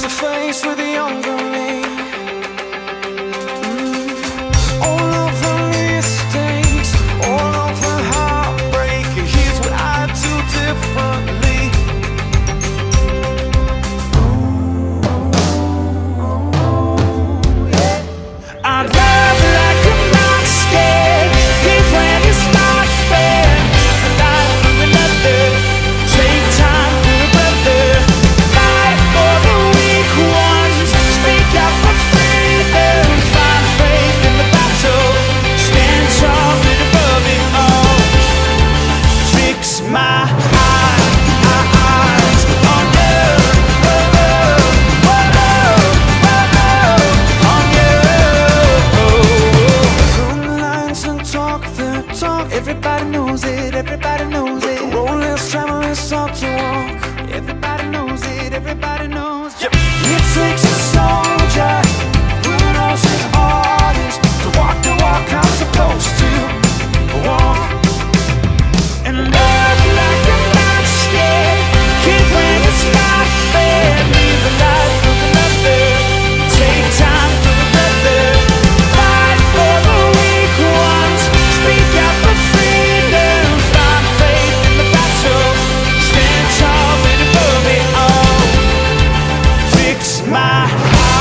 to face with the younger me. All of the mistakes, all of the heartbreak, and here's what I do differently. I'd love like I'm not scared, give when it's not fair, and I from another, take time for a brother, fight for the weak ones, speak out for freedom, find faith in the battle, stand tall and above it all, fix my eyes on you, talk, everybody knows it, everybody knows it. Roll less, travel less, talk to walk. Everybody knows it, everybody knows. Yep. It takes a soldier who knows his orders to walk the walk I'm supposed to walk. And love like I'm not scared, give when it's not fair, live a life of another, take time for the brother, fight for the weak ones, speak out for freedom, find faith in the battle, stand tall and above it all, fix my eyes.